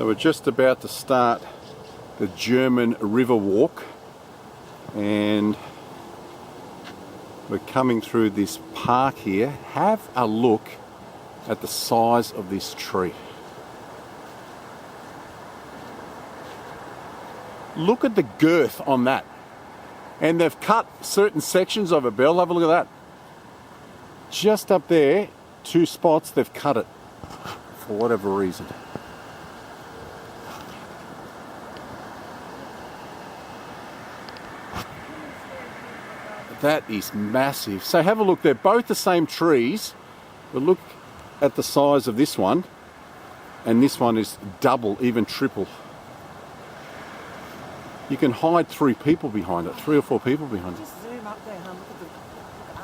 So we're just about to start the German river walk, and we're coming through this park here. Have a look at the size of this tree. Look at the girth on that. And they've cut certain sections of it, Bill. Have a look at that. Just up there, 2 spots, they've cut it for whatever reason. That is massive. So have a look, they're both the same trees, but look at the size of this one, and this one is double, even triple. You can hide 3 people behind it, 3 or 4 people behind it. Just zoom up there, huh? Look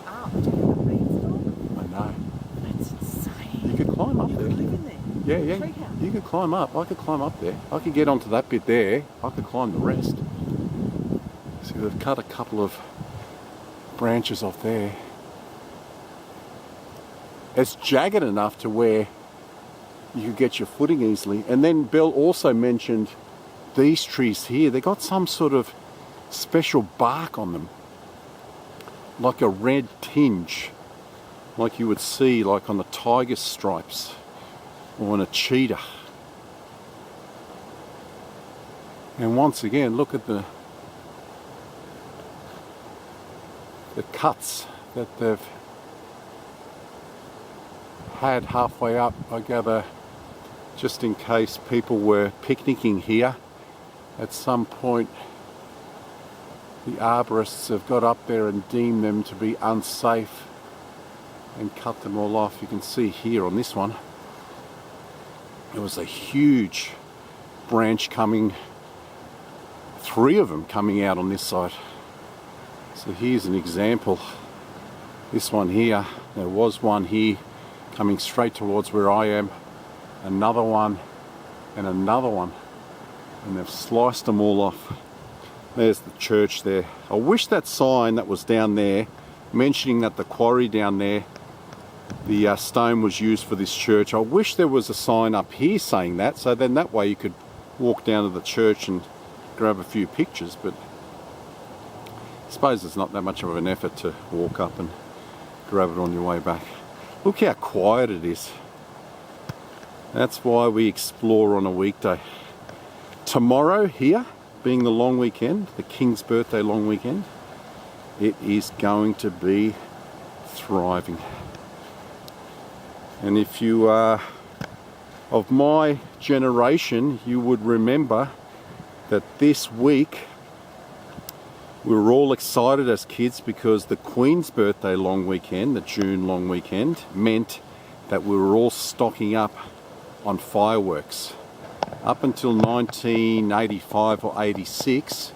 up. Do you have a beanstalk? I know. That's insane. You could climb up there. You could live in there. Yeah. You could climb up. I could climb up there. I could get onto that bit there. I could climb the rest. See, they've cut a couple of branches off there. It's jagged enough to where you could get your footing easily. And then Bill also mentioned these trees here. They got some sort of special bark on them, like a red tinge, like you would see like on the tiger stripes or on a cheetah. And once again, look at the cuts that they've had halfway up, I gather, just in case people were picnicking here. At some point, the arborists have got up there and deemed them to be unsafe and cut them all off. You can see here on this one, there was a huge branch coming, 3 of them coming out on this side. So here's an example. This one here, there was one here coming straight towards where I am, another one and another one, and they've sliced them all off. There's the church there. I wish that sign that was down there mentioning that the quarry down there, the stone was used for this church. I wish there was a sign up here saying that, so then that way you could walk down to the church and grab a few pictures, but I suppose it's not that much of an effort to walk up and grab it on your way back. Look how quiet it is. That's why we explore on a weekday. Tomorrow here, being the long weekend, the King's birthday long weekend, it is going to be thriving. And if you are of my generation, you would remember that this week we were all excited as kids because the Queen's birthday long weekend, the June long weekend, meant that we were all stocking up on fireworks. Up until 1985 or 86,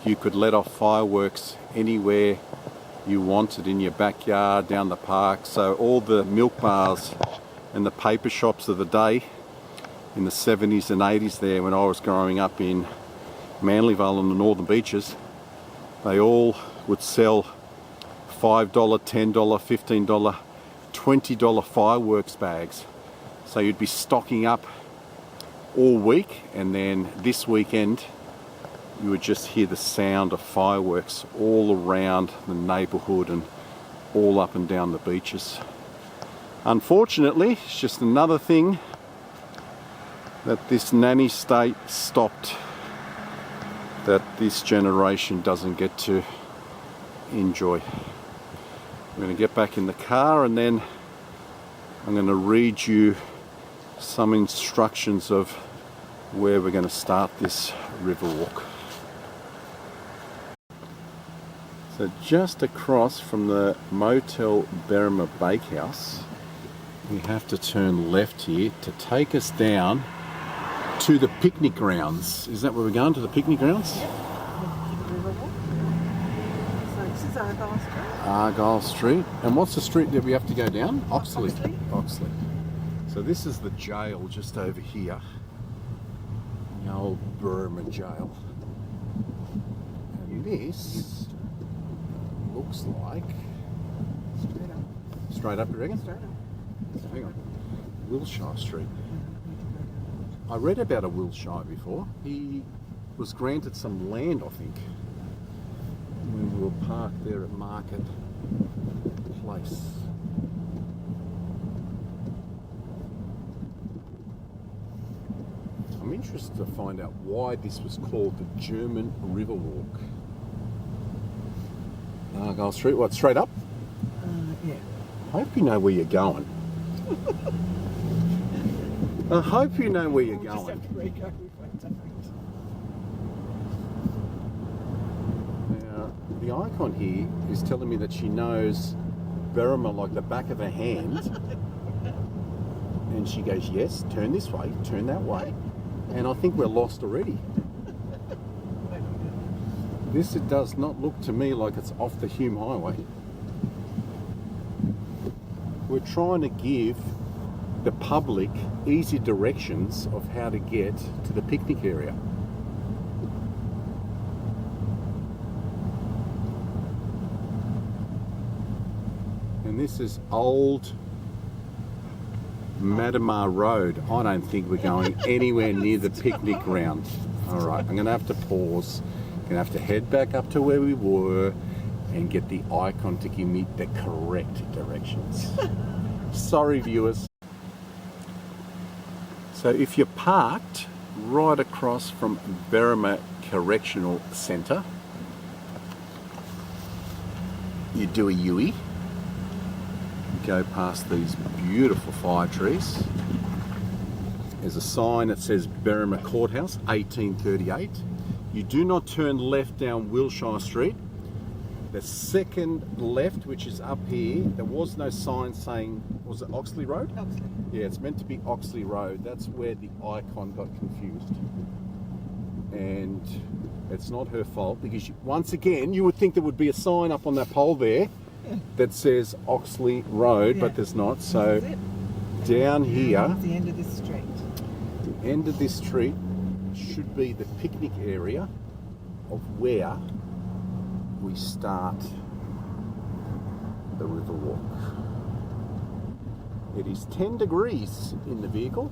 you could let off fireworks anywhere you wanted, in your backyard, down the park. So all the milk bars and the paper shops of the day in the 70s and 80s there, when I was growing up in Manlyvale on the Northern Beaches, they all would sell $5, $10, $15, $20 fireworks bags. So you'd be stocking up all week, and then this weekend you would just hear the sound of fireworks all around the neighbourhood and all up and down the beaches. Unfortunately, it's just another thing that this nanny state stopped, that this generation doesn't get to enjoy. I'm going to get back in the car and then I'm going to read you some instructions of where we're going to start this river walk. So just across from the Motel Berrima Bakehouse, we have to turn left here to take us down to the picnic grounds. Is that where we're going, to the picnic grounds? Yep. River walk. So this is Argyle Street. Argyle Street. And what's the street that we have to go down? Oxley. Oxley. So this is the jail just over here. The old Berrima jail. And this looks like... Straight up. Straight up, you reckon? Straight up. Hang on. Wilshire Street. I read about a Wilshire before. He was granted some land, I think, when we were parked there at Market Place. I'm interested to find out why this was called the German River Walk. Go straight up? Yeah. I hope you know where you're going. I hope you know where you're We'll just going. have to re-go if I don't. Now, the icon here is telling me that she knows Berrima like the back of her hand. And she goes, yes, turn this way, turn that way. And I think we're lost already. This it does not look to me like it's off the Hume Highway. We're trying to give the public easy directions of how to get to the picnic area. And this is old Madamar Road. I don't think we're going anywhere near the picnic ground. All right, I'm going to have to pause. I'm going to have to head back up to where we were and get the icon to give me the correct directions. Sorry, viewers. So if you're parked right across from Berrima Correctional Centre, you do a U-E. Go past these beautiful fire trees. There's a sign that says Berrima Courthouse, 1838. You do not turn left down Wilshire Street. The second left, which is up here, there was no sign saying, was it Oxley Road? Oxley. Yeah, it's meant to be Oxley Road. That's where the icon got confused. And it's not her fault because once again, you would think there would be a sign up on that pole there that says Oxley Road, but there's not. So down here, the end of this street. the end of this street should be the picnic area of where we start the river walk. It is 10 degrees in the vehicle.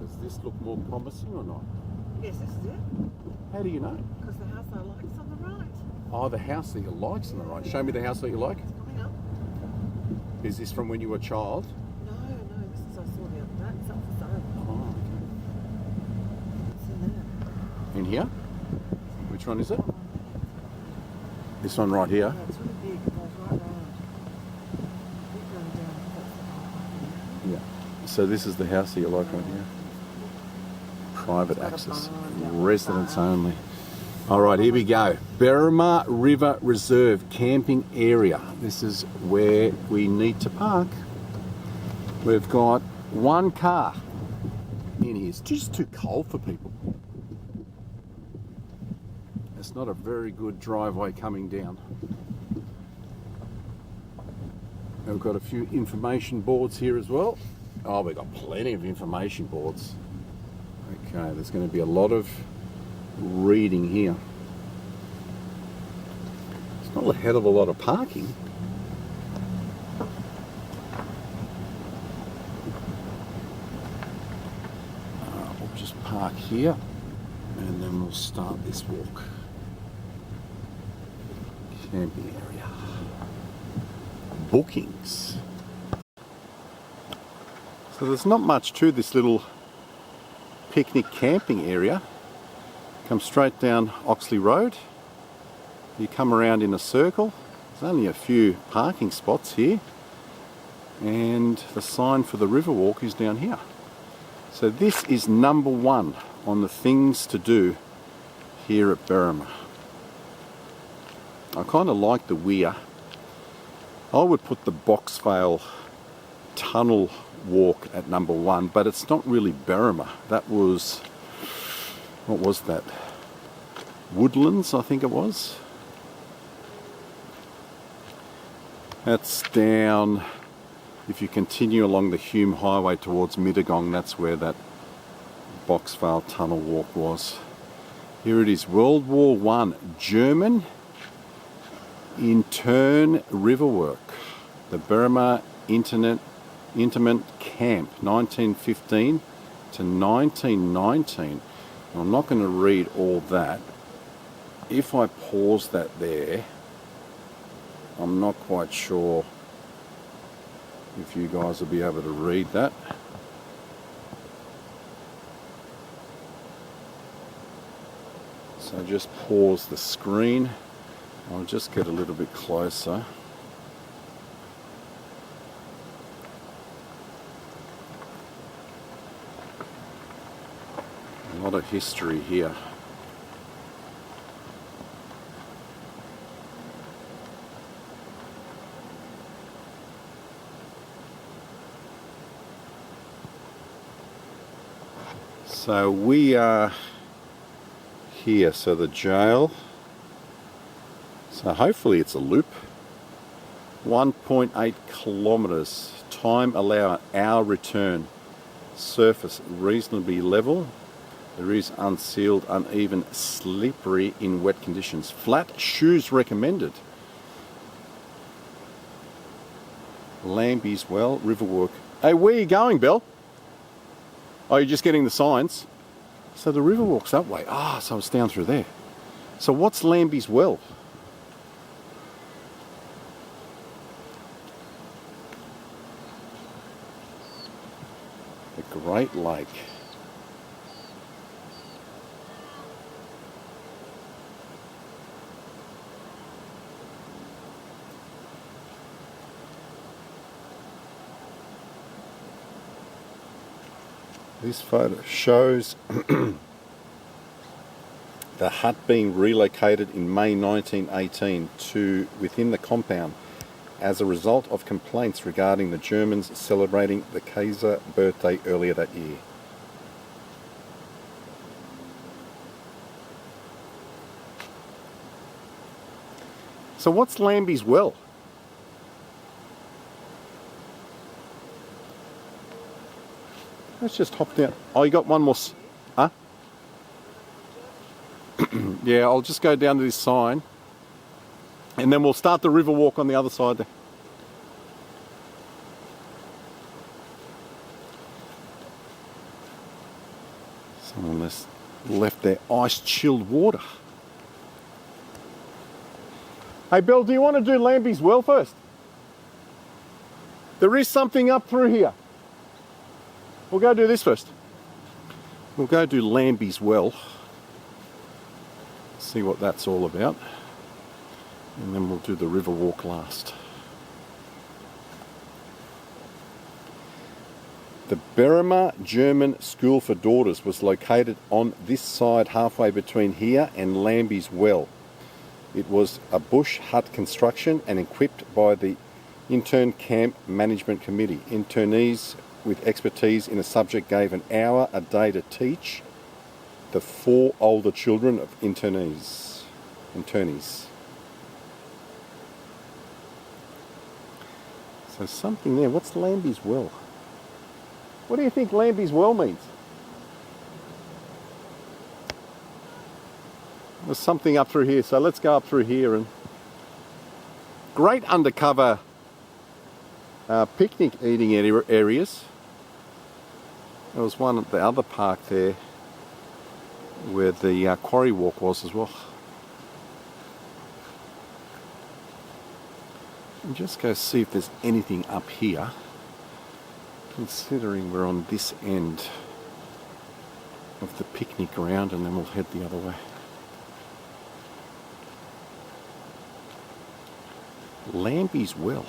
Does this look more promising or not? Yes, this is it. How do you know? Because the house I like is on the right. Oh, the house that you like's on the right. Show me the house that you like. It's coming up. Is this from when you were a child? No, this is I saw the other day. It's up for sale. Oh, It's in there. okay. In here? Which one is it? This one right here. Yeah, it's really big. It goes right round. Keep going down. Yeah. So this is the house that you like right here. Private access. Residents only. All right, here we go. Berrima River Reserve camping area. This is where we need to park. We've got one car in here. It's just too cold for people. It's not a very good driveway coming down. We've got a few information boards here as well. Oh, we've got plenty of information boards. Okay, there's going to be a lot of reading here. It's not a hell of a lot of parking. We'll just park here and then we'll start this walk. Camping area. Bookings. So there's not much to this little picnic camping area. Come straight down Oxley Road. You come around in a circle. There's only a few parking spots here. And the sign for the river walk is down here. So this is number one on the things to do here at Berrima. I kind of like the weir. I would put the Boxvale Tunnel walk at number one, but it's not really Berrima. That was, what was that? Woodlands, I think it was. That's down, if you continue along the Hume Highway towards Mittagong, that's where that Boxvale Tunnel walk was. Here it is, World War I, German Internee river work. The Berrima Intimate Camp, 1915 to 1919. I'm not going to read all that. If I pause that there, I'm not quite sure if you guys will be able to read that. So just pause the screen. I'll just get a little bit closer. A lot of history here. So we are here, so the jail, so hopefully it's a loop, 1.8 kilometres, time allowed hour return, surface reasonably level, there is unsealed, uneven, slippery in wet conditions, flat shoes recommended. Lambie's Well, Riverwalk. Hey, where are you going, Bill? Oh, you're just getting the signs? So the Riverwalk's that way. Ah, so it's down through there. So what's Lambie's Well? The Great Lake. This photo shows the hut being relocated in May 1918 to within the compound as a result of complaints regarding the Germans celebrating the Kaiser birthday earlier that year. So what's Lambie's Well? Let's just hop down. Oh, you got one more. Huh? Yeah, I'll just go down to this sign and then we'll start the river walk on the other side there. Someone has left their ice-chilled water. Hey, Bill, do you want to do Lambie's Well first? There is something up through here. We'll go do this first. We'll go do Lambie's Well. See what that's all about. And then we'll do the river walk last. The Berrima German School for Daughters was located on this side halfway between here and Lambie's Well. It was a bush hut construction and equipped by the Intern Camp Management Committee. Internees with expertise in a subject gave an hour a day to teach the 4 older children of internees. So something there. What's Lambie's Well? What do you think Lambie's Well means? There's something up through here, so let's go up through here. And great undercover picnic eating areas. There was one at the other park there where the quarry walk was as well. And just go see if there's anything up here, considering we're on this end of the picnic ground, and then we'll head the other way. Lambie's Well.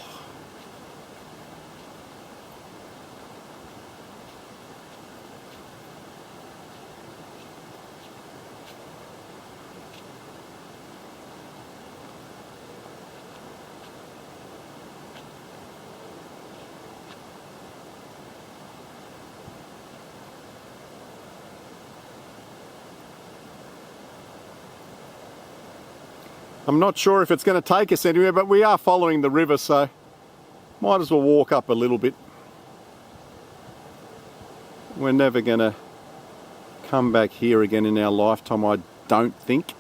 I'm not sure if it's going to take us anywhere, but we are following the river, so might as well walk up a little bit. We're never going to come back here again in our lifetime, I don't think.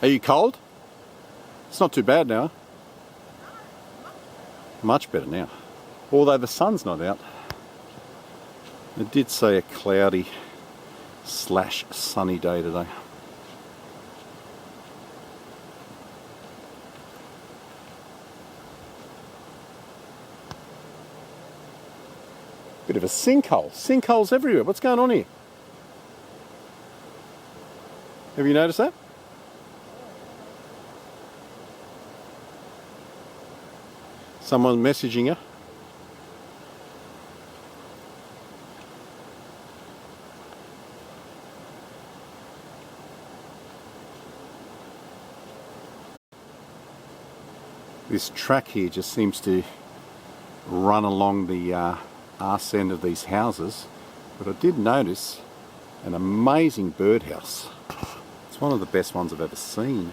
Are you cold? It's not too bad now. Much better now. Although the sun's not out. It did say a cloudy / sunny day today. Bit of a sinkhole. Sinkholes everywhere. What's going on here? Have you noticed that? Someone messaging you? This track here just seems to run along the arse end of these houses, but I did notice an amazing birdhouse. It's one of the best ones I've ever seen.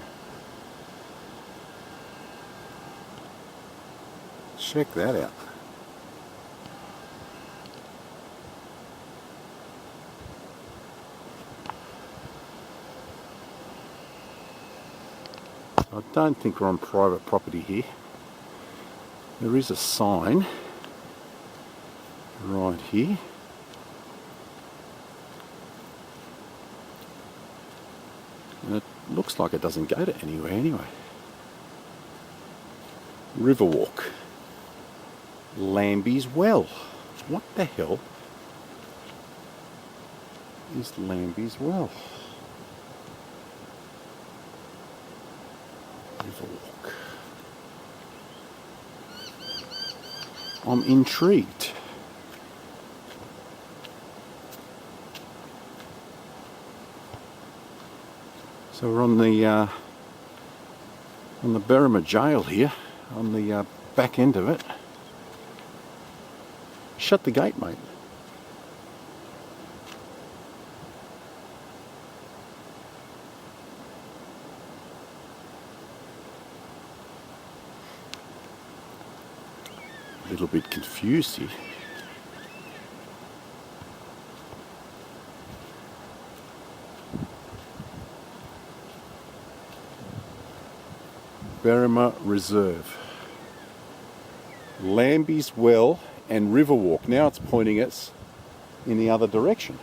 Check that out. I don't think we're on private property here. There is a sign right here. And it looks like it doesn't go to anywhere anyway. Riverwalk. Lambie's Well. What the hell is Lambie's Well? Riverwalk. I'm intrigued. So we're on the Berrima jail here, on the back end of it. Shut the gate, mate. A little bit confused here. Berrima Reserve. Lambie's Well and Riverwalk. Now it's pointing us in the other direction.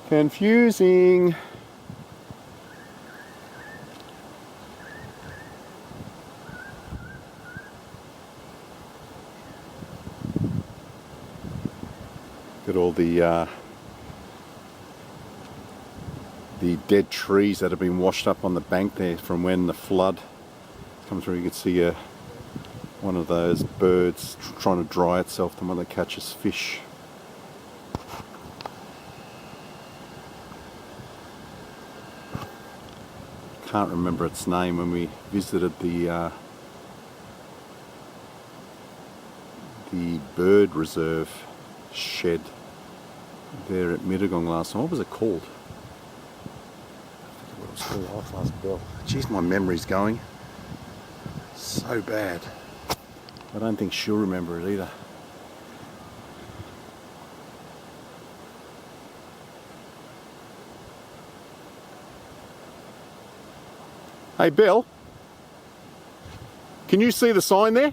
Confusing. Got all the dead trees that have been washed up on the bank there from when the flood come through. You can see one of those birds trying to dry itself, the one that catches fish. Can't remember its name when we visited the bird reserve shed there at Mittagong last time. What was it called? I forget what it was called. I'll ask Belle. Jeez, my memory's going so bad. I don't think she'll remember it either. Hey Bill, can you see the sign there?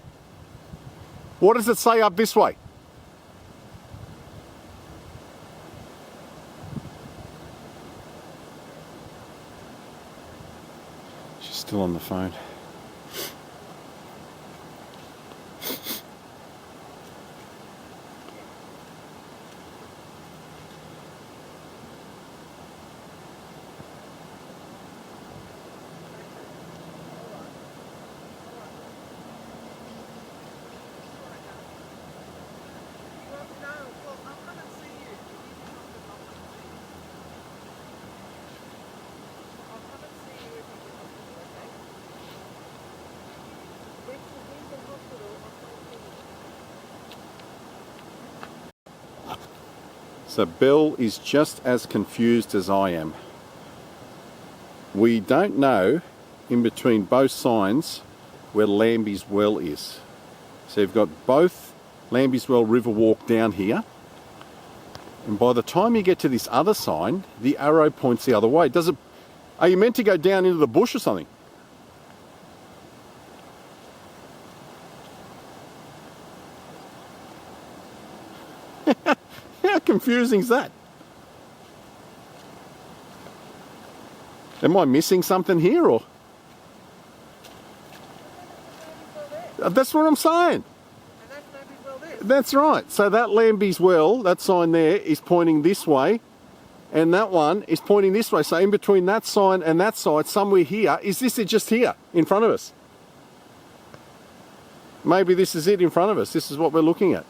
What does it say up this way? She's still on the phone. So Bill is just as confused as I am. We don't know in between both signs where Lambie's Well is. So you've got both Lambyswell River Walk down here. And by the time you get to this other sign, the arrow points the other way. Does it? Are you meant to go down into the bush or something? How confusing is that? Am I missing something here, or? That's what I'm saying. And that's Lambyswell there. That's right. So that Lambyswell, that sign there, is pointing this way, and that one is pointing this way. So in between that sign and that side, somewhere here, is this it just here in front of us? Maybe this is it in front of us. This is what we're looking at.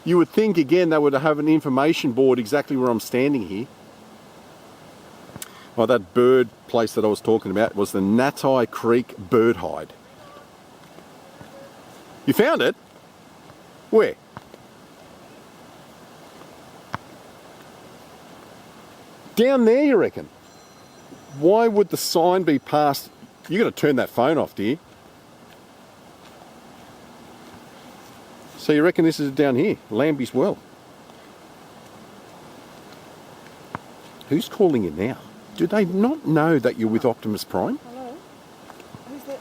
You would think, again, they would have an information board exactly where I'm standing here. Well, that bird place that I was talking about was the Natai Creek Bird Hide. You found it? Where? Down there, you reckon? Why would the sign be past? You got to turn that phone off, do you? So you reckon this is down here, Lambyswell? Who's calling you now? Do they not know that you're with Optimus Prime? Hello? Who's that?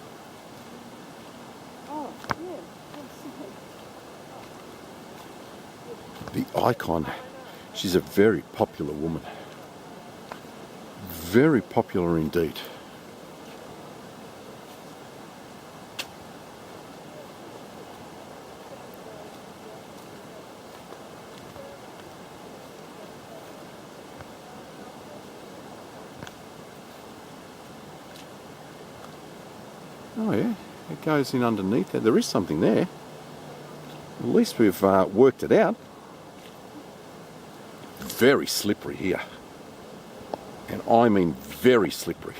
Oh, yeah. The icon. She's a very popular woman. Very popular indeed. Oh yeah, it goes in underneath there. There is something there. At least we've worked it out. Very slippery here. And I mean very slippery.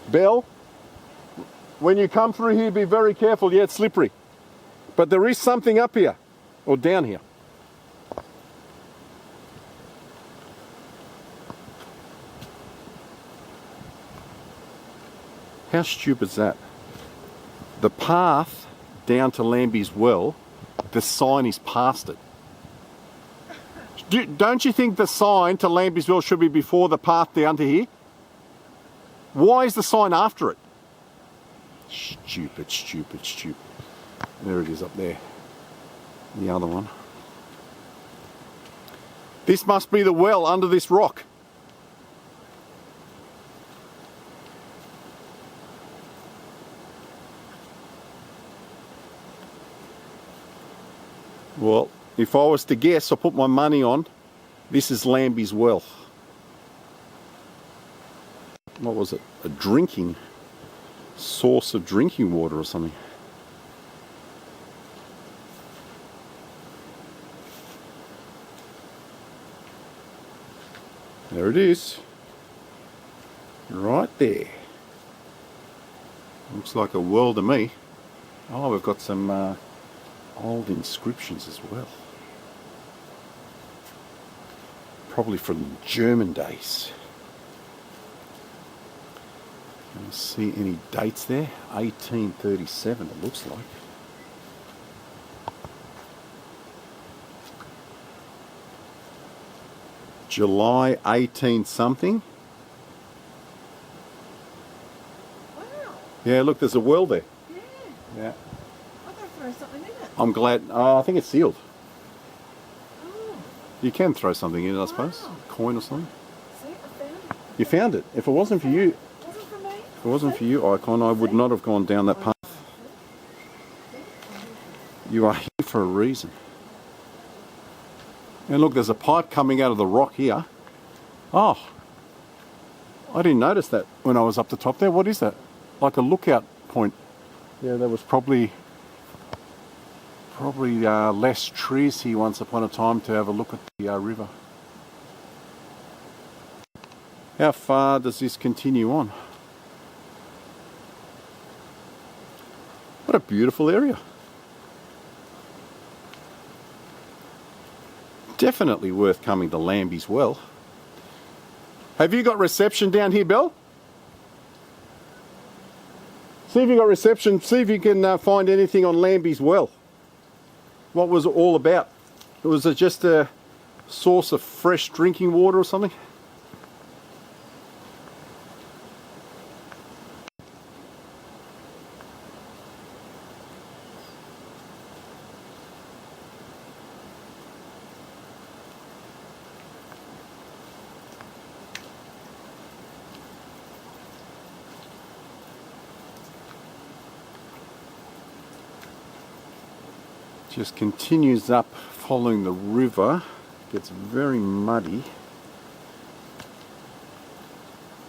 Belle, when you come through here, be very careful. Yeah, it's slippery. But there is something up here, or down here. How stupid is that? The path down to Lambyswell, the sign is past it. Don't you think the sign to Lambyswell should be before the path down to here? Why is the sign after it? Stupid, stupid, stupid. There it is up there. The other one. This must be the well under this rock. Well, if I was to guess, I'll put my money on, this is Lambyswell. What was it? A drinking source of drinking water or something. There it is. Right there. Looks like a well to me. Oh, we've got some old inscriptions as well. Probably from German days. Can you see any dates there? 1837 it looks like. July 18 something. Wow. Yeah, look, there's a well there. Yeah. Yeah. I've got to throw something in it. I'm glad. Oh, I think it's sealed. Oh. You can throw something in it, I suppose. Wow. A coin or something. See, I found it. You found it. If it wasn't for you, Wasn't for me. if it wasn't for you, Icon, I would not have gone down that path. You are here for a reason. And look, there's a pipe coming out of the rock here. Oh, I didn't notice that when I was up the top there. What is that? Like a lookout point. Yeah, there was probably less trees here once upon a time to have a look at the river. How far does this continue on? What a beautiful area. Definitely worth coming to Lambyswell. Have you got reception down here, Belle? See if you got reception. See if you can find anything on Lambie's well. What was it all about? Was it just a source of fresh drinking water or something? Just continues up following the river, gets very muddy.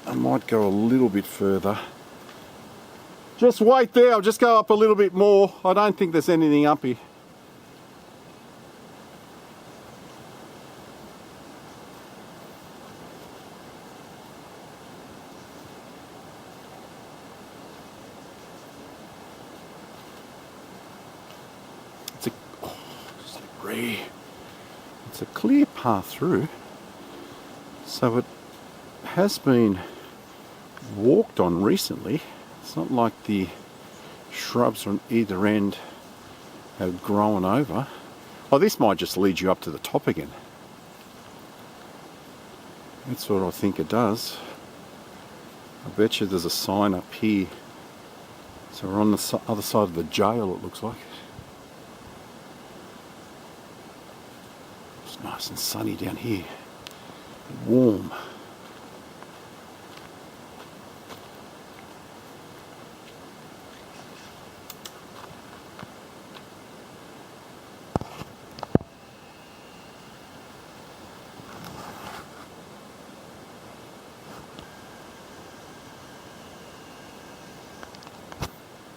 I might go a little bit further. Just wait there, I'll just go up a little bit more. I don't think there's anything up here. It's a clear path through, so it has been walked on recently. It's not like the shrubs on either end have grown over. Oh, this might just lead you up to the top again. That's what I think it does. I bet you there's a sign up here. So we're on the other side of the jail, it looks like. It's nice and sunny down here. Warm.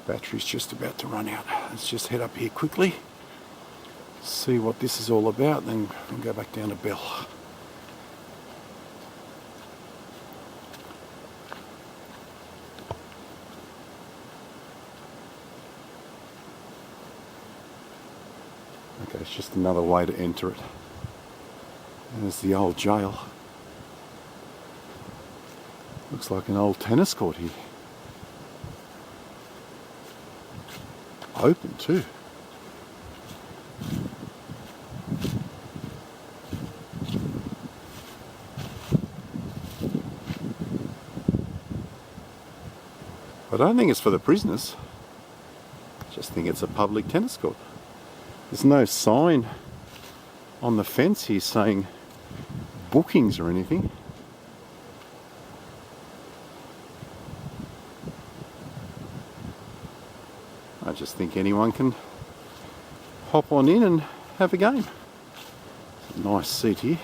Battery's just about to run out. Let's just head up here quickly, see what this is all about, then we'll go back down to Bell. Okay, it's just another way to enter it. There's the old jail. Looks like an old tennis court here. Open too. I don't think it's for the prisoners. I just think it's a public tennis court. There's no sign on the fence here saying bookings or anything. I just think anyone can hop on in and have a game. It's a nice seat here.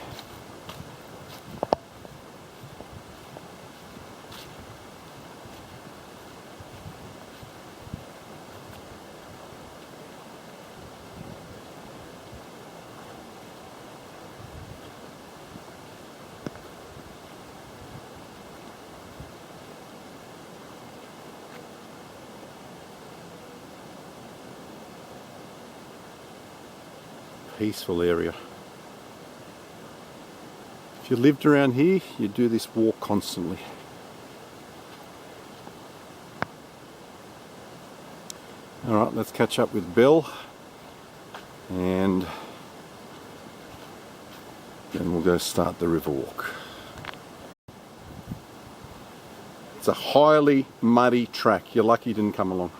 Peaceful area. If you lived around here, you'd do this walk constantly. Alright, let's catch up with Bill and then we'll go start the river walk. It's a highly muddy track. You're lucky you didn't come along.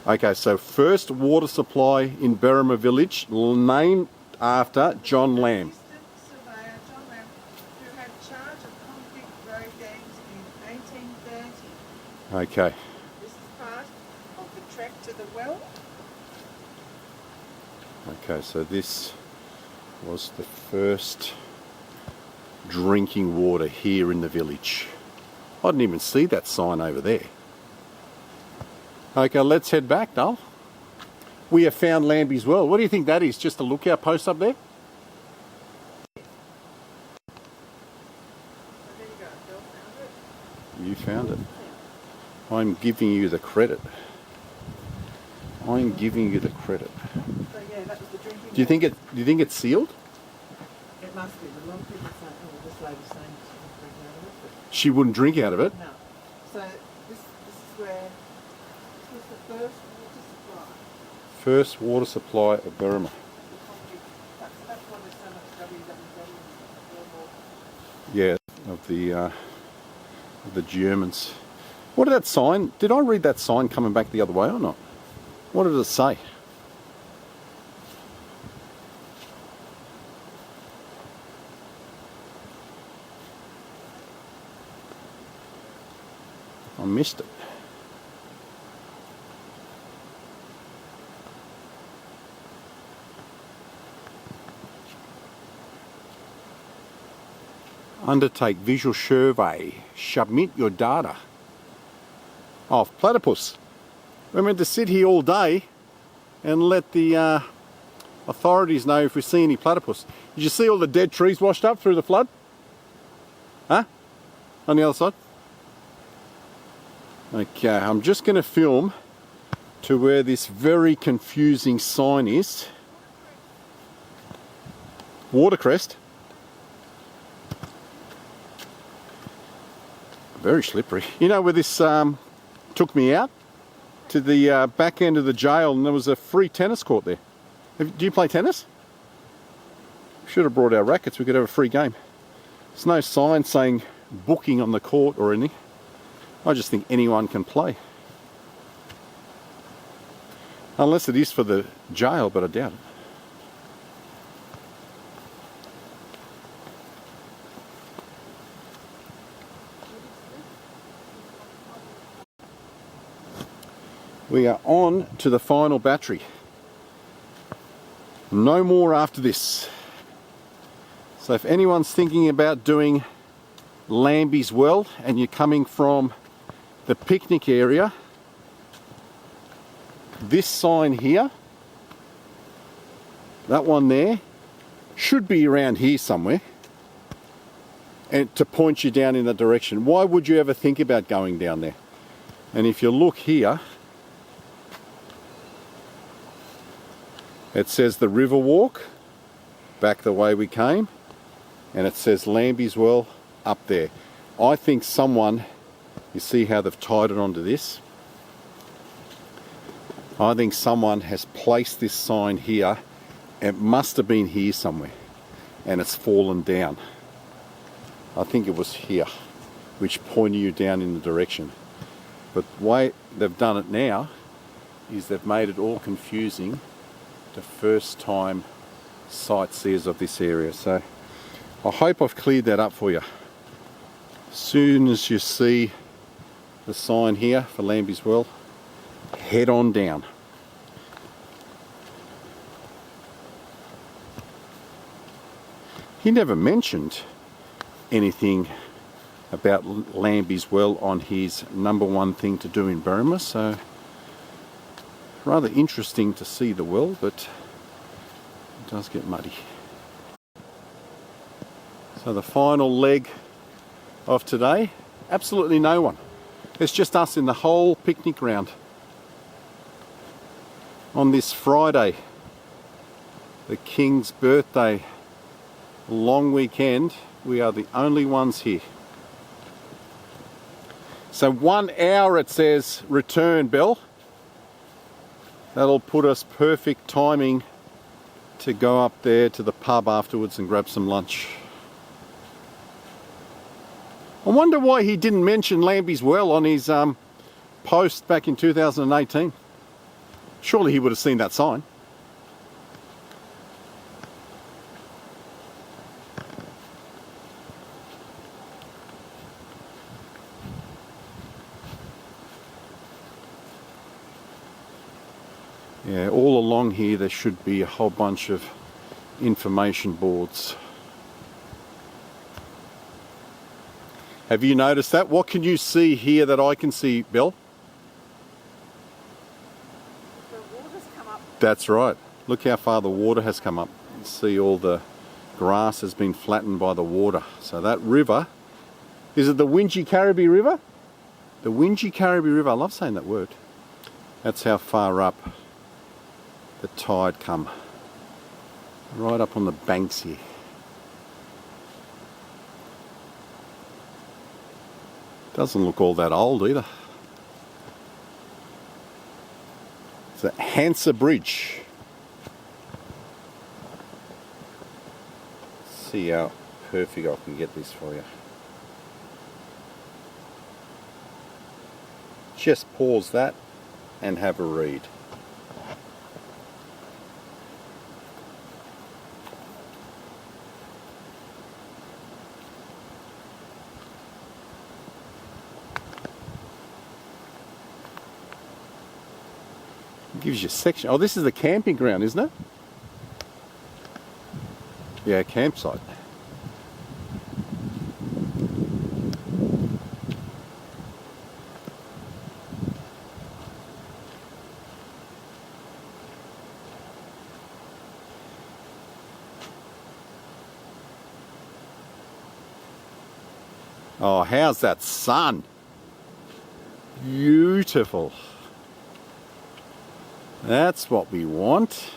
Okay, so first water supply in Berrima village, named after John Lamb. Surveyor John Lamb, who had charge of convict road gangs in 1830. Okay. This is part of the track to the well. Okay, so this was the first drinking water here in the village. I didn't even see that sign over there. Okay, let's head back, Dale. We have found Lambie's well. What do you think that is? Just a lookout post up there? So there you go, Bill found it. You found it. I'm giving you the credit. I'm giving you the credit. So yeah, that was the drinking Do you think it's sealed? It must be. A lot of people say, oh, this lady's saying she won't drink out of it. But She wouldn't drink out of it? no. So this is where, this was the first water supply. First water supply of Berrima. That's why there's so much www. Yeah, of the Germans. What did that sign, did I read that sign coming back the other way or not? What did it say? I missed it. Undertake visual survey. Submit your data. Oh, platypus. We're meant to sit here all day and let the authorities know if we see any platypus. Did you see all the dead trees washed up through the flood? Huh? On the other side? Okay, I'm just going to film to where this very confusing sign is. Watercrest. Very slippery. You know where this took me out? To the back end of the jail, and there was a free tennis court there. Do you play tennis? Should have brought our rackets, we could have a free game. There's no sign saying booking on the court or anything. I just think anyone can play. Unless it is for the jail, but I doubt it. We are on to the final battery. No more after this. So if anyone's thinking about doing Lambie's Well and you're coming from the picnic area, this sign here, that one there, should be around here somewhere, and to point you down in that direction. Why would you ever think about going down there? And if you look here, it says the River Walk, back the way we came, and it says Lambie's Well up there. I think someone, you see how they've tied it onto this? I think someone has placed this sign here. It must have been here somewhere, and it's fallen down. I think it was here, which pointed you down in the direction. But the way they've done it now is they've made it all confusing to first time sightseers of this area. So I hope I've cleared that up for you. As soon as you see the sign here for Lambie's Well, head on down. He never mentioned anything about Lambie's Well on his #1 thing to do in Berrima, so rather interesting to see the well, but it does get muddy. So the final leg of today, absolutely no one. It's just us in the whole picnic ground. On this Friday, the King's birthday long weekend, we are the only ones here. So 1 hour it says return bell. That'll put us perfect timing to go up there to the pub afterwards and grab some lunch. I wonder why he didn't mention Lambie's Well on his post back in 2018. Surely he would have seen that sign. Yeah, all along here there should be a whole bunch of information boards. Have you noticed that? What can you see here that I can see, Bill? The water's come up. That's right. Look how far the water has come up. You see all the grass has been flattened by the water. So that river, is it the Wingy-Carriby River? The Wingy-Carriby River, I love saying that word. That's how far up the tide come. Right up on the banks here. Doesn't look all that old either. It's a Hansa Bridge. Let's see how perfect I can get this for you. Just pause that and have a read. Gives you a section. Oh, this is the camping ground, isn't it? Yeah, campsite. Oh, how's that sun? Beautiful. That's what we want.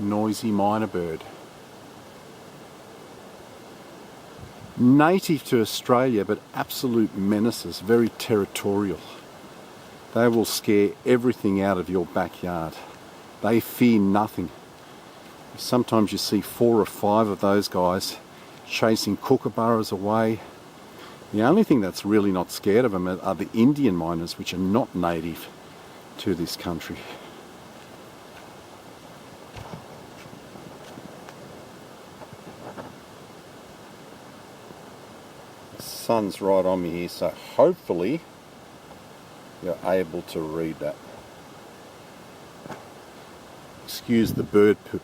Noisy miner bird. Native to Australia, but absolute menaces, very territorial. They will scare everything out of your backyard. They fear nothing. Sometimes you see 4 or 5 of those guys chasing kookaburras away. The only thing that's really not scared of them are the Indian miners, which are not native to this country. The sun's right on me here, so hopefully you're able to read that. Excuse the bird poop.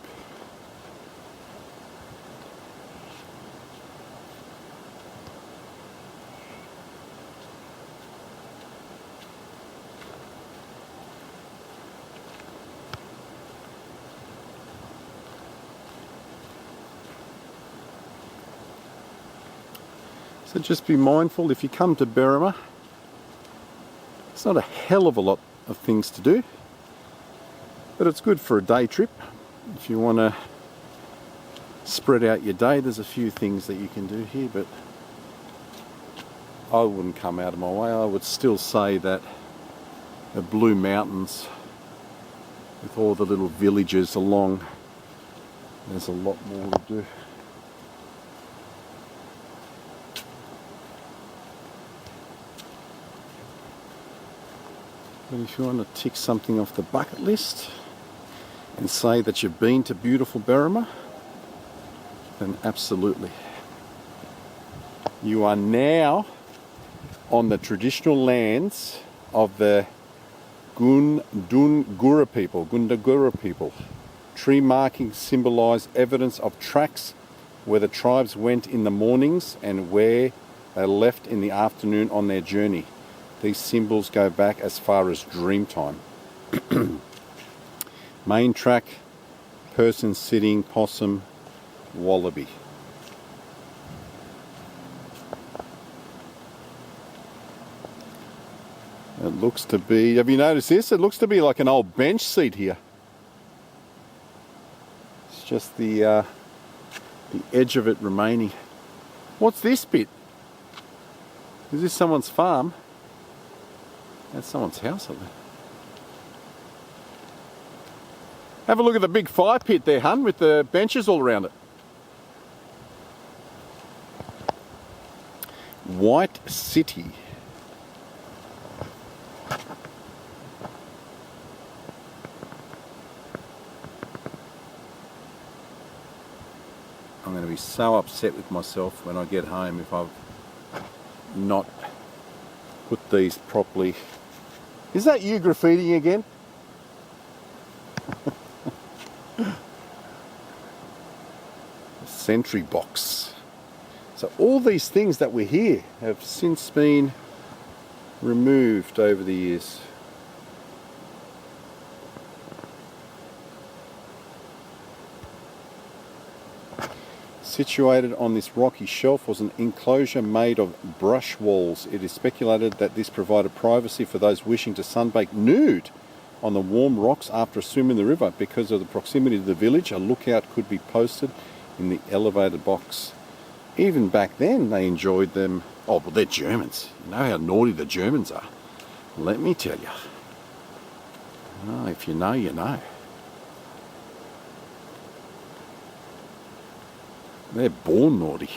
So just be mindful if you come to Berrima. It's not a hell of a lot of things to do, but it's good for a day trip. If you want to spread out your day, there's a few things that you can do here, but I wouldn't come out of my way. I would still say that the Blue Mountains, with all the little villages along, there's a lot more to do. But if you want to tick something off the bucket list and say that you've been to beautiful Berrima, then absolutely. You are now on the traditional lands of the Gundungurra people. Tree markings symbolise evidence of tracks where the tribes went in the mornings and where they left in the afternoon on their journey. These symbols go back as far as Dreamtime. Main track, person sitting, possum, wallaby. It looks to be, have you noticed this? It looks to be like an old bench seat here. It's just the edge of it remaining. What's this bit? Is this someone's farm? That's someone's house up there. Have a look at the big fire pit there, hun, with the benches all around it. White City. I'm going to be so upset with myself when I get home if I've not put these properly. Is that you graffitiing again? Sentry box. So all these things that were here have since been removed over the years. Situated on this rocky shelf was an enclosure made of brush walls. It is speculated that this provided privacy for those wishing to sunbake nude on the warm rocks after a swim in the river. Because of the proximity to the village, a lookout could be posted in the elevated box. Even back then, they enjoyed them. Oh, well, they're Germans. You know how naughty the Germans are. Let me tell you. Oh, if you know, you know. They're born naughty.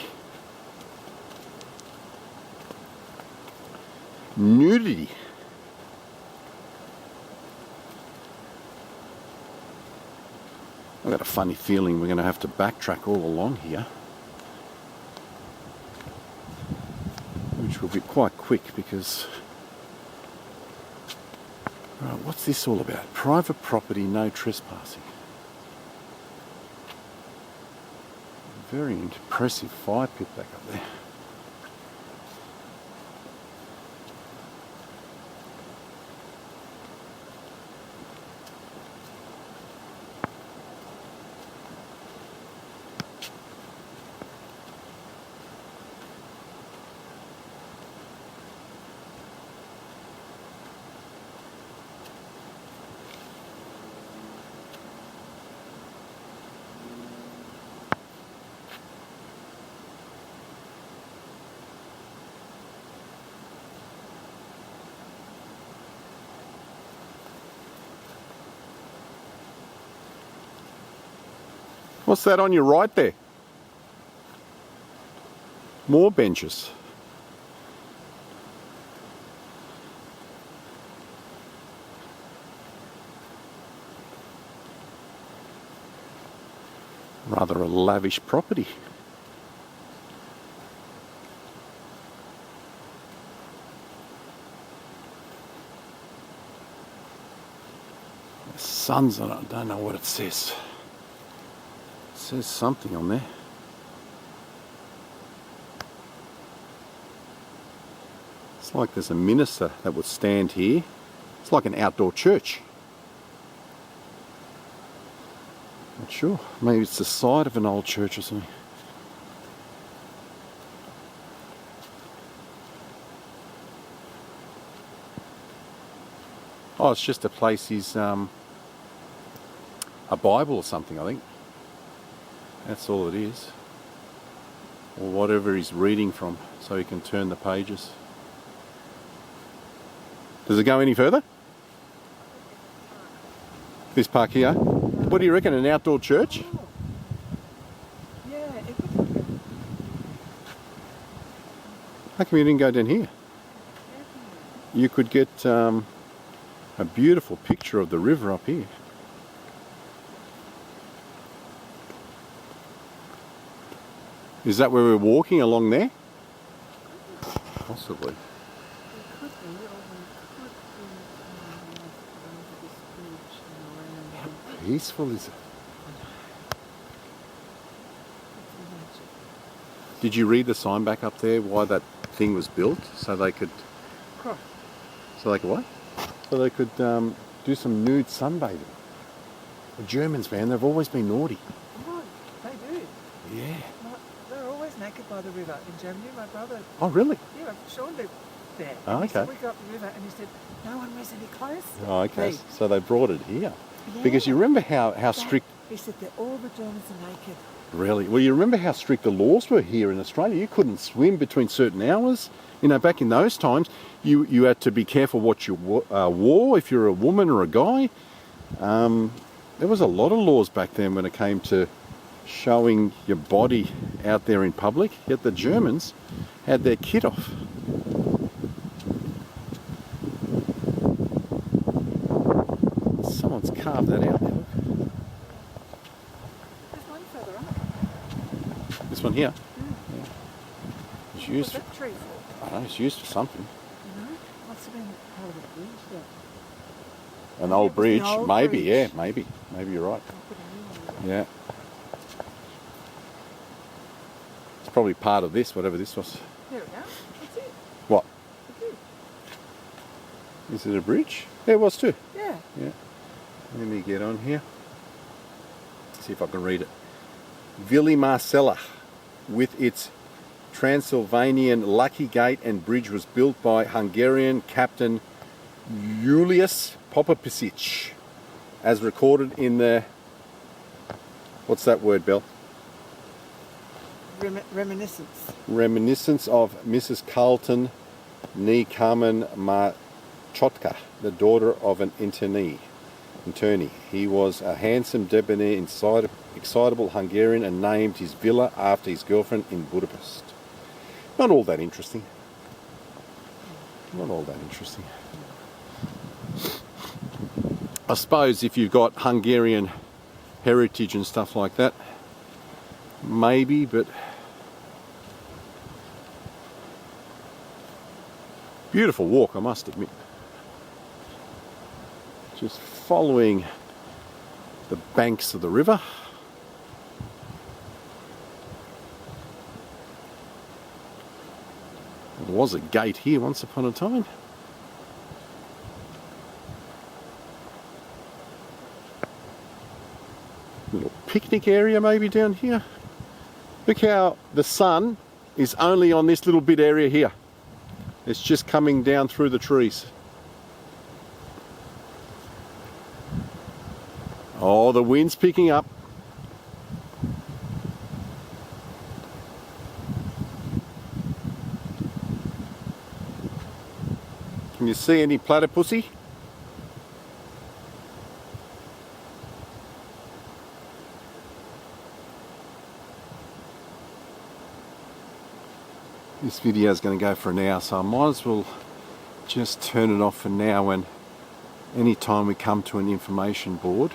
Nudity. I've got a funny feeling we're going to have to backtrack all along here, which will be quite quick because... Right, what's this all about? Private property, no trespassing. Very impressive fire pit back up there. What's that on your right there? More benches. Rather a lavish property. The sun's on it, I don't know what it says. Says something on there. It's like there's a minister that would stand here. It's like an outdoor church. Not sure. Maybe it's the side of an old church or something. Oh, it's just a place he's a Bible or something, I think. That's all it is. Or whatever he's reading from, so he can turn the pages. Does it go any further? This park here? What do you reckon, an outdoor church? Oh. Yeah, it would be. How come you didn't go down here? You could get a beautiful picture of the river up here. Is that where we're walking along there? Possibly. How peaceful is it? Did you read the sign back up there why that thing was built? So they could... So they could what? So they could do some nude sunbathing. The Germans, man, they've always been naughty. Oh, they do. Yeah. They're always naked by the river in Germany. My brother... Oh, really? Yeah, Sean lived there. Oh, okay. So we go up the river and he said, no one wears any clothes. Oh, okay. Hey. So they brought it here. Yeah. Because you remember how strict... He said that all the Germans are naked. Really? Well, you remember how strict the laws were here in Australia? You couldn't swim between certain hours. You know, back in those times, you had to be careful what you wore if you're a woman or a guy. There was a lot of laws back then when it came to showing your body out there in public. Yet the Germans had their kit off. Someone's carved that out there. Look. There's one further up. This one here. Yeah. It's used. What's that tree for? I don't know. It's used for something. You know? Must have been part of a bridge there. An old bridge, old maybe. bridge. Yeah, maybe you're right. I'll put a new one there. Yeah. It's probably part of this, whatever this was. There we go. That's it. What? That's it. Is it a bridge? Yeah, it was too. Yeah. Yeah. Let me get on here. See if I can read it. Vili Marcella, with its Transylvanian Lucky Gate and bridge, was built by Hungarian captain Julius Popopisic, as recorded in the, what's that word, Belle? Reminiscence. Reminiscence of Mrs. Carlton Nee Carmen Marchotka, the daughter of an internee. He was a handsome, debonair, excitable Hungarian and named his villa after his girlfriend in Budapest. Not all that interesting. Not all that interesting. I suppose if you've got Hungarian heritage and stuff like that, maybe, but beautiful walk, I must admit. Just following the banks of the river. There was a gate here once upon a time. Little picnic area maybe down here. Look how the sun is only on this little bit area here. It's just coming down through the trees. Oh, the wind's picking up. Can you see any platypussy? This video is going to go for an hour, so I might as well just turn it off for now, and any time we come to an information board,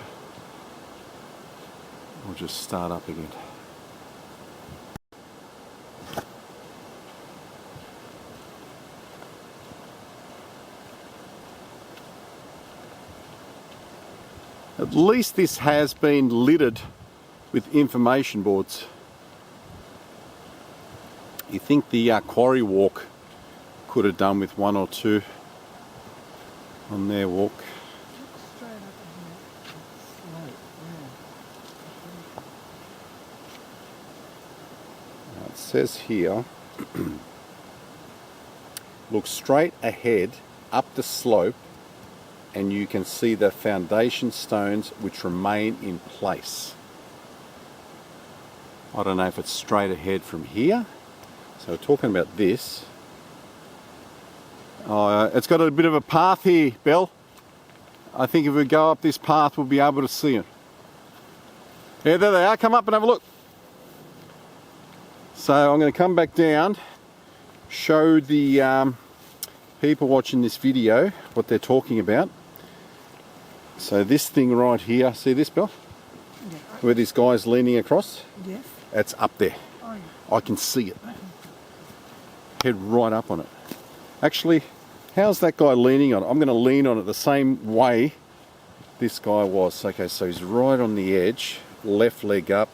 we'll just start up again. At least this has been littered with information boards. You think the quarry walk could have done with one or two on their walk. It says here, look straight ahead up the slope and you can see the foundation stones which remain in place. I don't know if it's straight ahead from here. So we're talking about this. It's got a bit of a path here, Belle. I think if we go up this path, we'll be able to see it. Yeah, there they are. Come up and have a look. So I'm going to come back down, show the people watching this video what they're talking about. So this thing right here, see this, Belle? Yeah. Where this guy's leaning across? Yes. It's up there. Oh, yeah. I can see it. Head right up on it. Actually, how's that guy leaning on it? I'm going to lean on it the same way this guy was. Okay, so he's right on the edge, left leg up,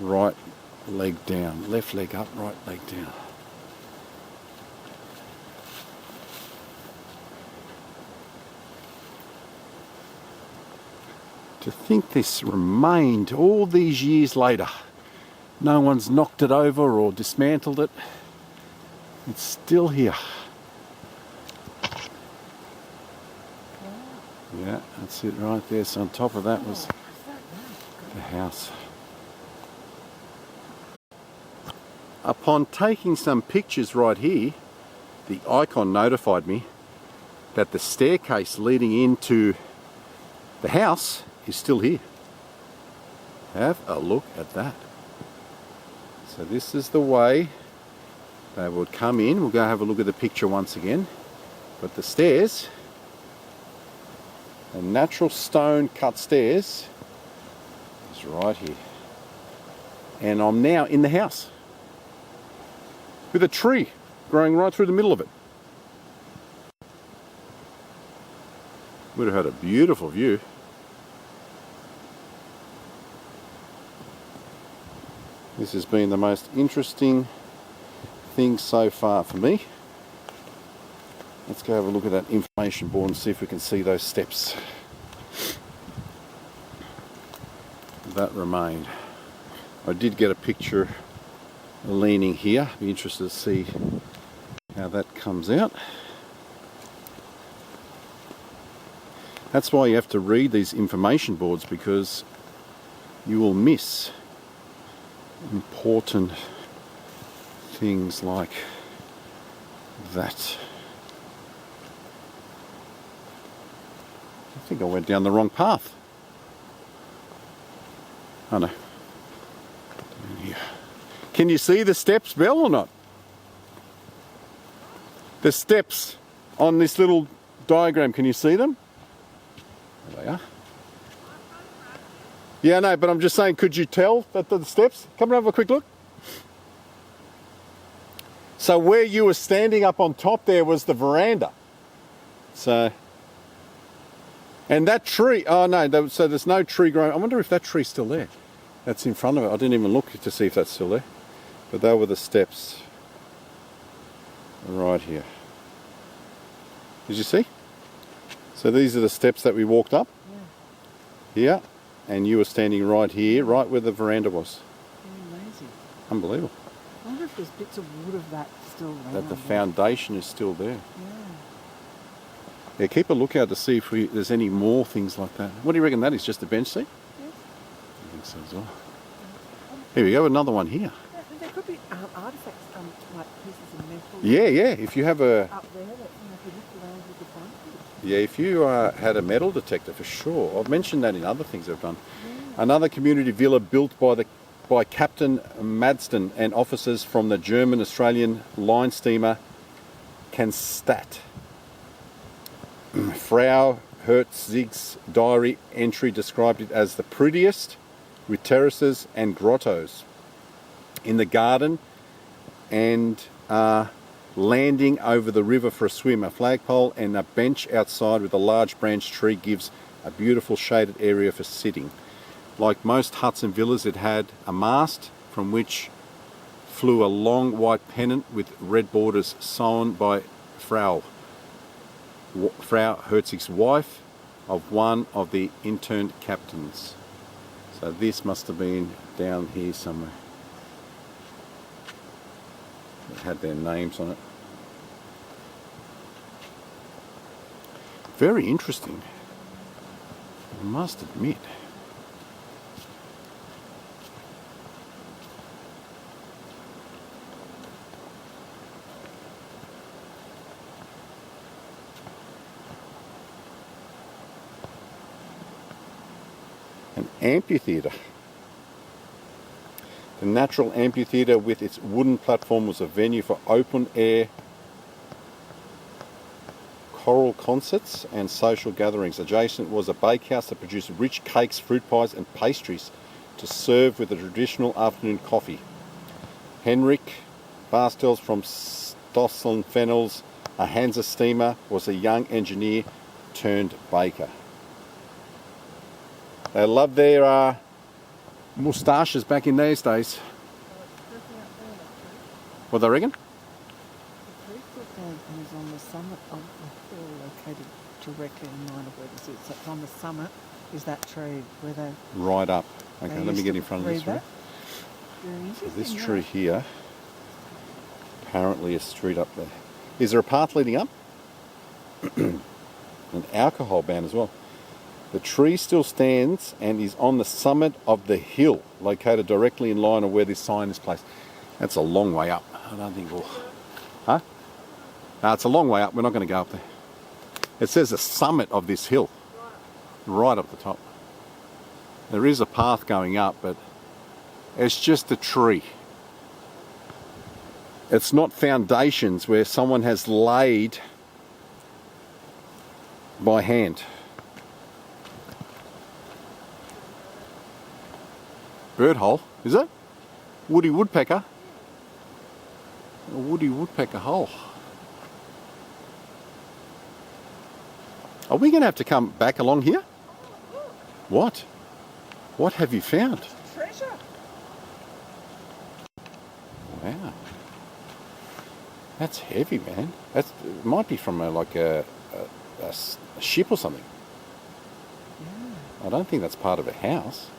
right leg down, left leg up, right leg down. To think this remained all these years later. No one's knocked it over or dismantled it. It's still here. Yeah, that's it right there. So on top of that was the house. Upon taking some pictures right here, the icon notified me that the staircase leading into the house is still here. Have a look at that. So this is the way they would come in. We'll go have a look at the picture once again. But the stairs, the natural stone cut stairs, is right here. And I'm now in the house with a tree growing right through the middle of it. Would have had a beautiful view. This has been the most interesting thing so far for me. Let's go have a look at that information board and see if we can see those steps that remained. I did get a picture leaning here. Be interested to see how that comes out. That's why you have to read these information boards, because you will miss important things like that. I think I went down the wrong path. Oh no. Down here. Can you see the steps, Belle, or not? The steps on this little diagram, can you see them? There they are. Yeah, no, but I'm just saying, could you tell that the steps? Come and have a quick look. So where you were standing up on top there was the veranda. So, and that tree, oh no, so there's no tree growing. I wonder if that tree's still there. That's in front of it. I didn't even look to see if that's still there. But they were the steps right here. Did you see? So these are the steps that we walked up. Yeah. Here. And you were standing right here, right where the veranda was. Amazing. Unbelievable. I wonder if there's bits of wood of that still around. That the foundation is still there. Yeah. Yeah, keep a lookout to see if there's any more things like that. What do you reckon that is? Just a bench seat? Yes. I think so as well. Here we go, another one here. Yeah, there could be artifacts, like pieces of metal. Yeah, yeah. If you have a Up there that, if you look around, you could find it. yeah, if you had a metal detector, for sure. I've mentioned that in other things I've done. Yeah. Another community villa built by Captain Madston and officers from the German-Australian line steamer Cannstatt. Frau Herzig's diary entry described it as the prettiest, with terraces and grottos in the garden, and landing over the river for a swim. A flagpole and a bench outside with a large branch tree gives a beautiful shaded area for sitting. Like most huts and villas, it had a mast from which flew a long white pennant with red borders sewn by Frau Herzig's wife of one of the interned captains. So this must have been down here somewhere. It had their names on it. Very interesting, I must admit. An amphitheatre. The natural amphitheatre with its wooden platform was a venue for open air choral concerts and social gatherings. Adjacent was a bakehouse that produced rich cakes, fruit pies and pastries to serve with the traditional afternoon coffee. Henrik Barstels from Stossen-Fennels, a Hansa steamer, was a young engineer turned baker. They loved their moustaches back in those days. What do they reckon? The tree still stands and is on the summit of the hill located directly in line of where this is. So it's on the summit is that tree where they... Right up. Okay, let me get in front of this one. So this tree here, apparently a street up there. Is there a path leading up? An alcohol ban as well. The tree still stands and is on the summit of the hill, located directly in line of where this sign is placed. That's a long way up. I don't think we'll... Huh? No, it's a long way up. We're not going to go up there. It says the summit of this hill. Right up the top. There is a path going up, but it's just a tree. It's not foundations where someone has laid by hand. Bird hole, is it? Woody woodpecker. A woody woodpecker hole. Are we going to have to come back along here? What? What have you found? Treasure. Wow. That's heavy, man. It might be from a ship or something. Yeah. I don't think that's part of a house.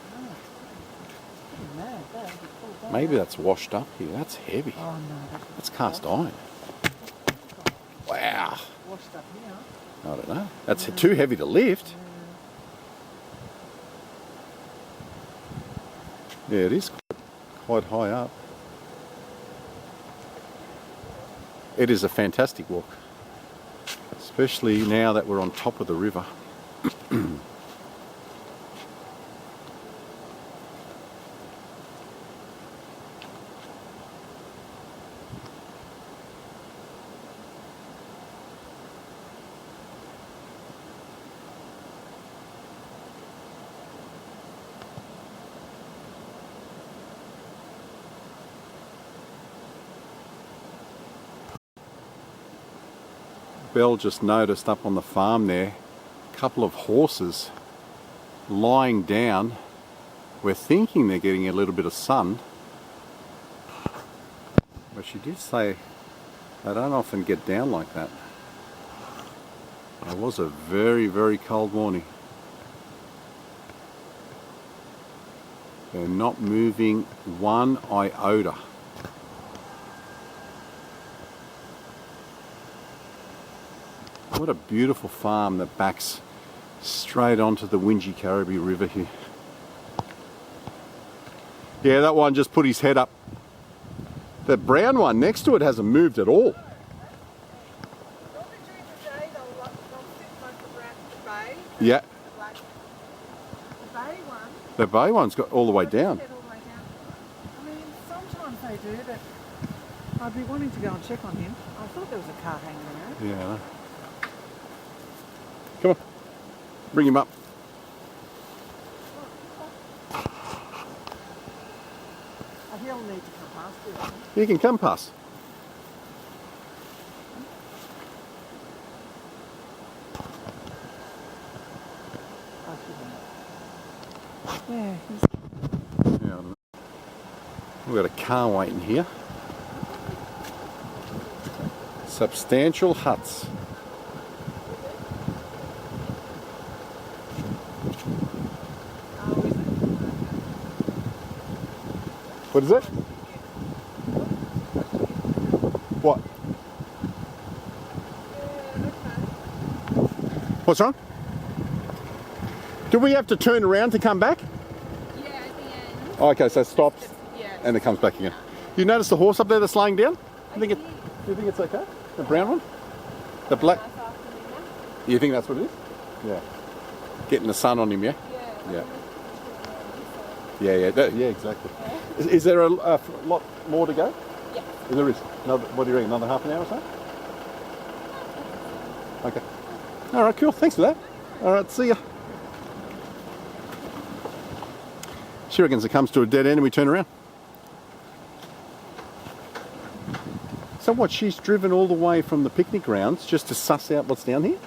Maybe that's washed up here. That's heavy. Oh no, that's cast iron. Wow. washed up here. I don't know. That's too heavy to lift. Yeah, it is quite high up. It is a fantastic walk, especially now that we're on top of the river. Belle just noticed up on the farm there a couple of horses lying down. We're thinking they're getting a little bit of sun, but she did say they don't often get down like that. It was a very, very cold morning. They're not moving one iota. What a beautiful farm that backs straight onto the Wingecarribee River here. Yeah, that one just put his head up. The brown one next to it hasn't moved at all. Normally during the day they'll sit like around the bay. Yeah, The bay one. the bay one's got all the way down. Head all the way down. I mean, sometimes they do, but I'd be wanting to go and check on him. I thought there was a car hanging around. Yeah, I know. Come on, bring him up. He'll need to come past you, I think. You can come past. Yeah, he's... Yeah, I don't know. We've got a car waiting here. Substantial huts. What is it? What? What's wrong? Do we have to turn around to come back? Yeah, at the end. Oh, okay, so it stops Yeah. and it comes back again. You notice the horse up there that's laying down? You think it's okay? The brown one? The black? Nice afternoon. You think that's what it is? Yeah. Getting the sun on him, yeah? Yeah. Yeah. Yeah, exactly. Is there a lot more to go? Yeah. There is. Another, what do you reckon? Another half an hour or so? Okay. All right, cool. Thanks for that. All right, see ya. She reckons it comes to a dead end and we turn around. So what, she's driven all the way from the picnic grounds just to suss out what's down here?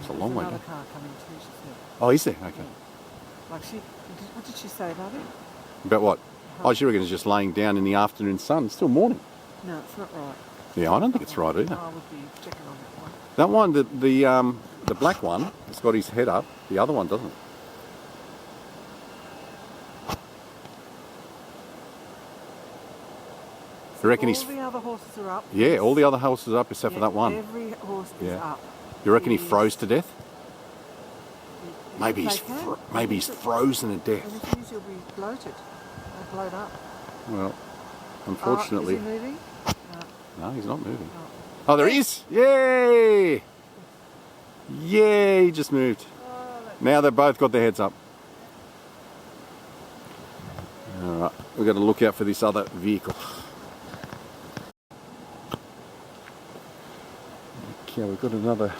It's a long way Another down. car coming too, she said. Oh, is there? Okay. Like what did she say about it? About what? Oh, she reckons it's just laying down in the afternoon sun. It's still morning. No, it's not right. Yeah, I don't think it's right either. I would be checking on that one. That one, the black one, has got his head up. The other one doesn't. You reckon All he's... the other horses are up. Yeah, all the other horses are up except for Yeah, that one. Every horse is Yeah. up. You reckon he He's- froze to death? Maybe They he's can. maybe he's frozen to death. And if he is, he'll be bloated. They'll bloat up. Well, unfortunately, Is he moving? no, he's not moving. No. Oh, there he is! Yay! Yay! He just moved. Now they've both got their heads up. All right, we've got to look out for this other vehicle. Okay, we've got another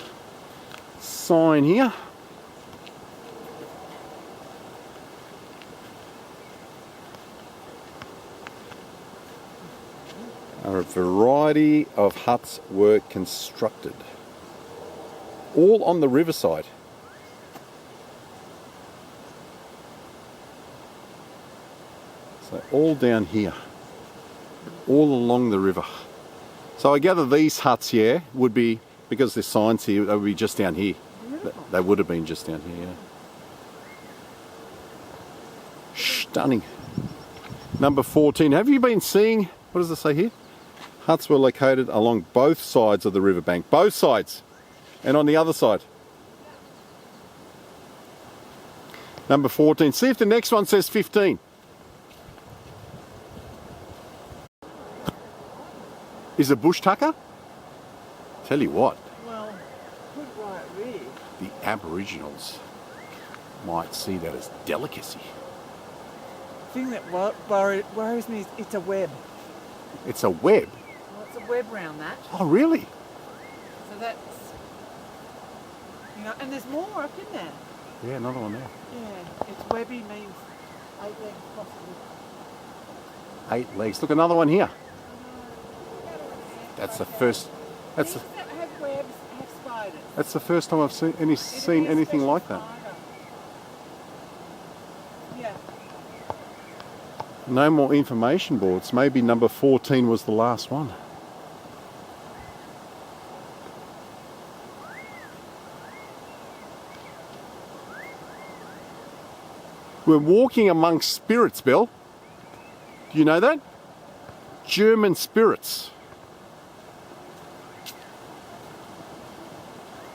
sign here. A variety of huts were constructed, all on the riverside. So all down here, all along the river. So I gather these huts here would be, because there's signs here, they would be just down here. They would have been just down here, yeah. Stunning. Number 14. Have you been seeing, what does it say here? Huts were located along both sides of the riverbank. Both sides. And on the other side. Number 14. See if the next one says 15. Is it bush tucker? Tell you what, Well, put right rear. the Aboriginals might see that as delicacy. The thing that worries me is it's a web. It's a web. Well, it's a web round that. Oh, really? So that's, you know, and there's more up in there. Yeah, another one there. Yeah, it's webby means 8 legs possibly. 8 legs. Look, another one here. That's the first. That's the, Things that have webs have spiders. that's the first time I've seen anything like that. Yeah. No more information boards. Maybe number 14 was the last one. We're walking amongst spirits, Bill. Do you know that? German spirits.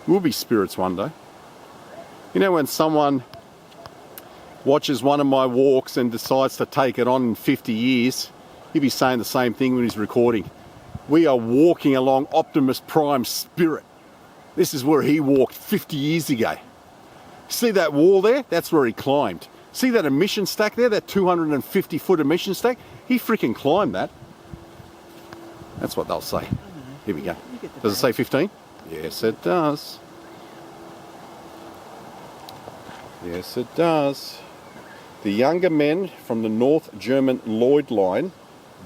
We'll be spirits one day. You know when someone watches one of my walks and decides to take it on in 50 years, he'll be saying the same thing when he's recording. We are walking along Optimus Prime's spirit. This is where he walked 50 years ago. See that wall there? That's where he climbed. See that emission stack there? That 250-foot emission stack? He freaking climbed that. That's what they'll say. Here we go. Does it say 15? Yes, it does. Yes, it does. The younger men from the North German Lloyd Line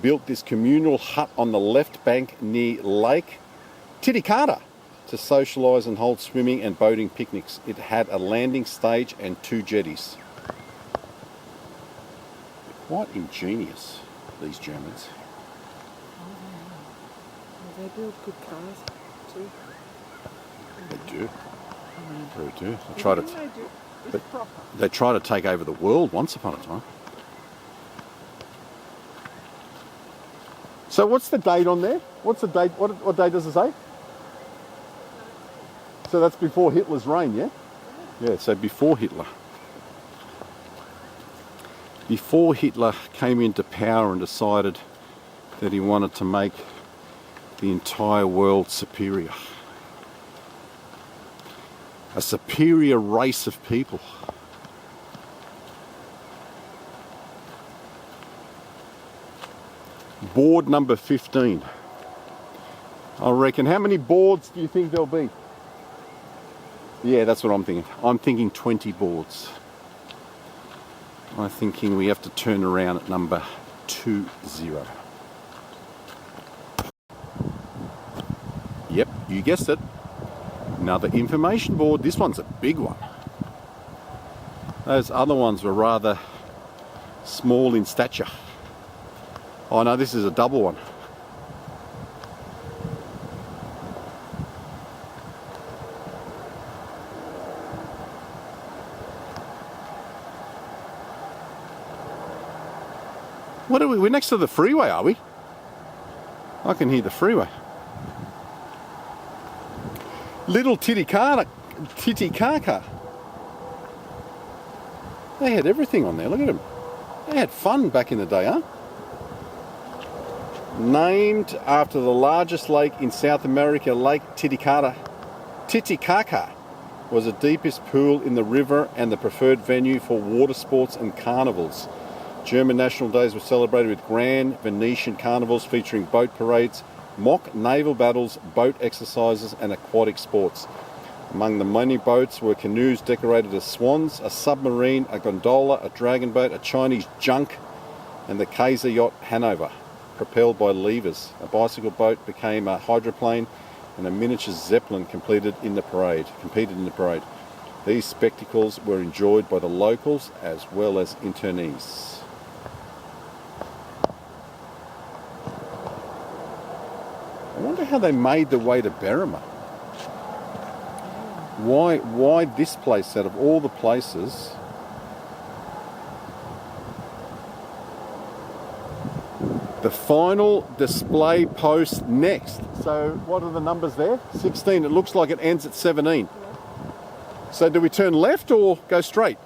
built this communal hut on the left bank near Lake Titicaca to socialise and hold swimming and boating picnics. It had a landing stage and 2 jetties. Quite ingenious, these Germans. Well, they build good cars too. They do. They do. Proper. They tried to take over the world once upon a time. So what's the date on there? What's the date? What date does it say? So that's before Hitler's reign, yeah? Yeah, so before Hitler. Before Hitler came into power and decided that he wanted to make the entire world superior. A superior race of people. Board number 15. I reckon, how many boards do you think there'll be? Yeah, that's what I'm thinking. I'm thinking 20 boards. I'm thinking we have to turn around at number 20. Yep, you guessed it. Another information board. This one's a big one. Those other ones were rather small in stature. Oh no, this is a double one. What are we? We're next to the freeway, are we? I can hear the freeway. Little Titicaca. They had everything on there. Look at them. They had fun back in the day, huh? Named after the largest lake in South America, Lake Titicaca. Titicaca was the deepest pool in the river and the preferred venue for water sports and carnivals. German national days were celebrated with grand Venetian carnivals featuring boat parades, mock naval battles, boat exercises and aquatic sports. Among the many boats were canoes decorated as swans, a submarine, a gondola, a dragon boat, a Chinese junk and the Kaiser yacht Hanover, propelled by levers. A bicycle boat became a hydroplane and a miniature zeppelin competed in the parade. These spectacles were enjoyed by the locals as well as internees. I wonder how they made their way to Berrima. Why this place out of all the places? The The final display post next. So what are the numbers there? 16. It looks like it ends at 17. So do we turn left or go straight?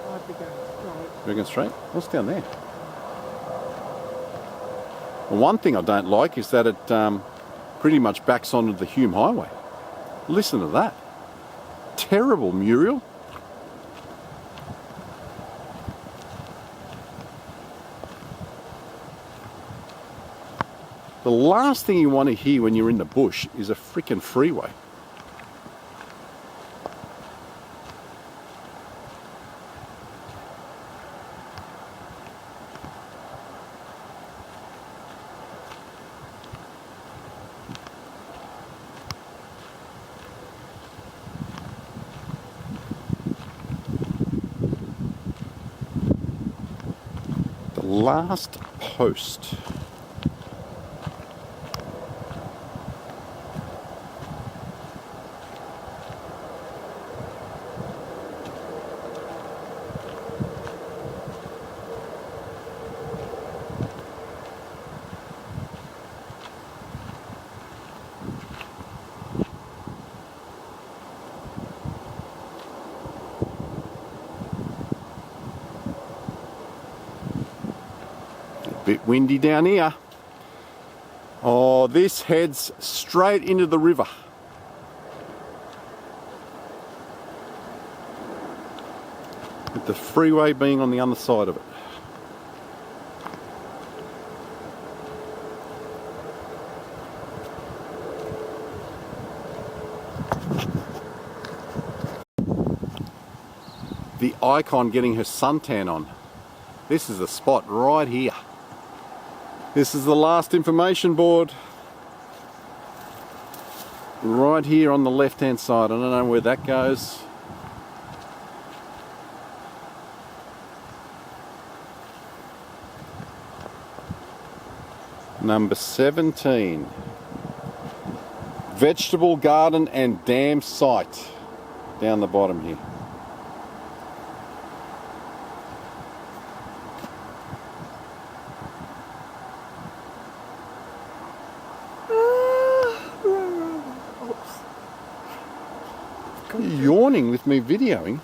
I'd be going straight. We're going straight? What's down there? Well, one thing I don't like is that it pretty much backs onto the Hume Highway. Listen to that. Terrible, Muriel. The last thing you want to hear when you're in the bush is a freaking freeway. The last post. Bit windy down here. Oh, this heads straight into the river. With the freeway being on the other side of it. The Icon getting her suntan on. This is the spot right here. This is the last information board. Right here on the left hand side. I don't know where that goes. Number 17. Vegetable garden and dam site. Down the bottom here. You're yawning with me videoing.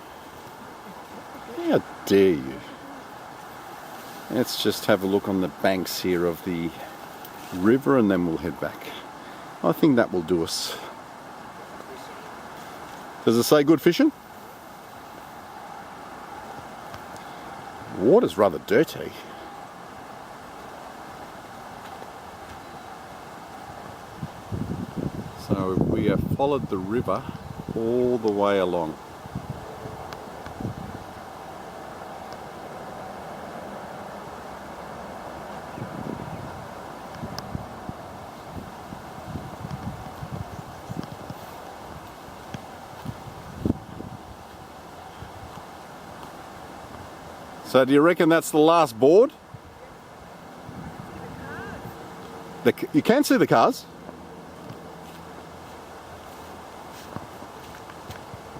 How dare you? Let's just have a look on the banks here of the river and then we'll head back. I think that will do us. Does it say good fishing? Water's rather dirty. So we have followed the river all the way along. So do you reckon that's the last board? You can see the cars.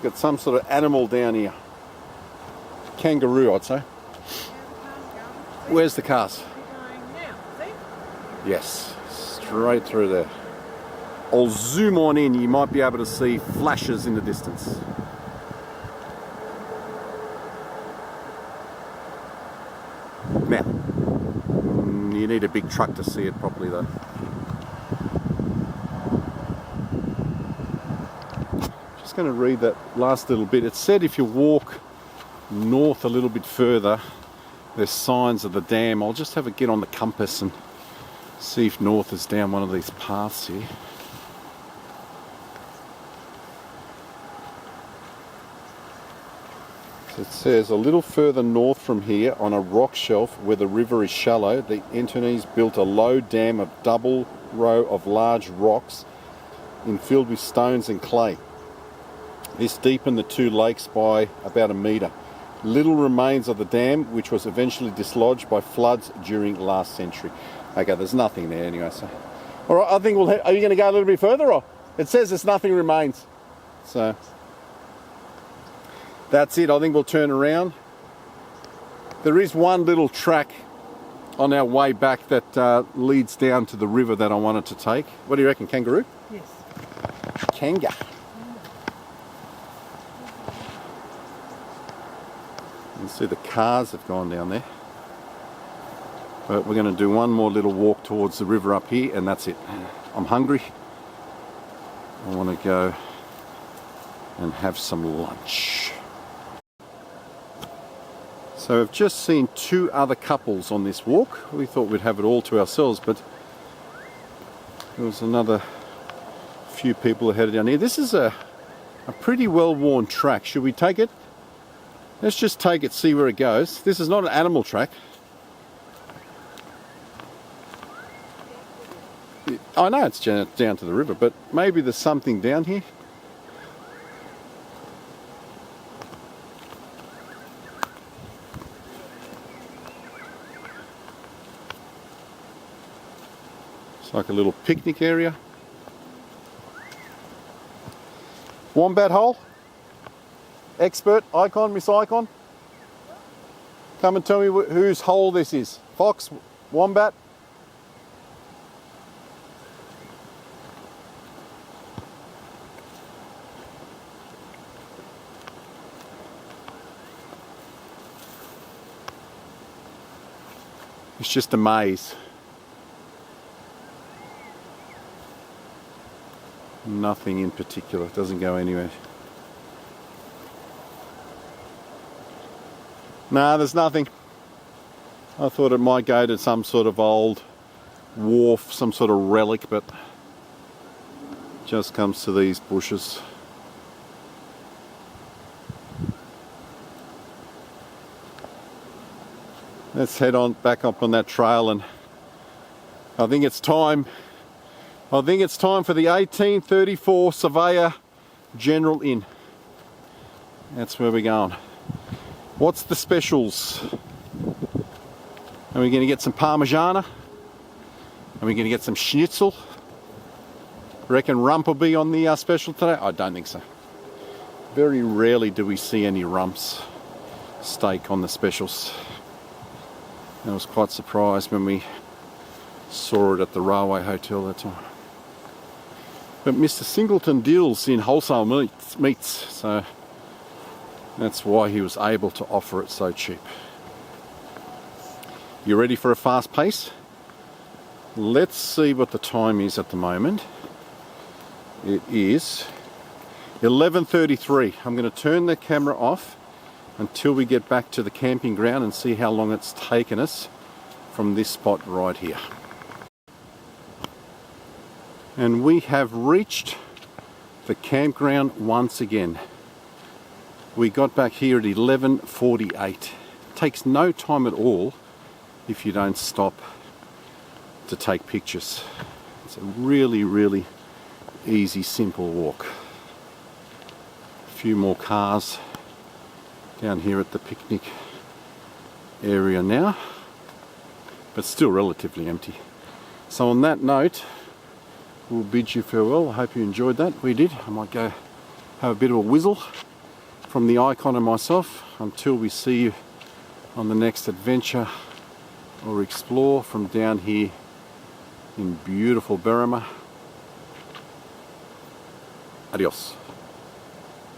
Got some sort of animal down here. Kangaroo, I'd say. Where's the cars? Yes, straight through there. I'll zoom on in, you might be able to see flashes in the distance. Now, you need a big truck to see it properly though. Just going to read that last little bit. It said if you walk north a little bit further, there's signs of the dam. I'll just have a get on the compass and see if north is down one of these paths here. So it says a little further north from here on a rock shelf where the river is shallow, the Internees built a low dam of double row of large rocks infilled with stones and clay. This deepened the two lakes by about 1 metre. Little remains of the dam, which was eventually dislodged by floods during last century. Okay, there's nothing there anyway. So, all right, I think we'll. Are you going to go a little bit further, or it says there's nothing remains? So that's it. I think we'll turn around There is one little track on our way back that leads down to the river that I wanted to take. What do you reckon, kangaroo? Yes. Kanga. You can see the cars have gone down there. But we're going to do one more little walk towards the river up here, and that's it. I'm hungry. I want to go and have some lunch. So I've just seen 2 other couples on this walk. We thought we'd have it all to ourselves, but there was another few people headed down here. This is a pretty well-worn track. Should we take it? Let's just take it, see where it goes. This is not an animal track. I know it's down to the river, but maybe there's something down here. It's like a little picnic area. Wombat hole? Expert, Icon, Miss Icon? Come and tell me whose hole this is. Fox, wombat? It's just a maze. Nothing in particular, it doesn't go anywhere. Nah, there's nothing. I thought it might go to some sort of old wharf, some sort of relic, but just comes to these bushes. Let's head on back up on that trail, and I think it's time. I think it's time for the 1834 Surveyor General Inn. That's where we're going. What's the specials? Are we going to get some Parmigiana? Are we going to get some schnitzel? Reckon rump will be on the special today? I don't think so. Very rarely do we see any rumps steak on the specials. I was quite surprised when we saw it at the Railway Hotel that time. But Mr. Singleton deals in wholesale meats, so that's why he was able to offer it so cheap. You ready for a fast pace? Let's see what the time is at the moment. It is 11:33. I'm going to turn the camera off until we get back to the camping ground and see how long it's taken us from this spot right here. And we have reached the campground once again. We got back here at 11:48. Takes no time at all if you don't stop to take pictures. It's a really, really easy, simple walk. A few more cars down here at the picnic area now, but still relatively empty. So on that note, we'll bid you farewell. I hope you enjoyed that. We did. I might go have a bit of a whizzle from the Icon and myself until we see you on the next adventure or explore from down here in beautiful Berrima. Adios.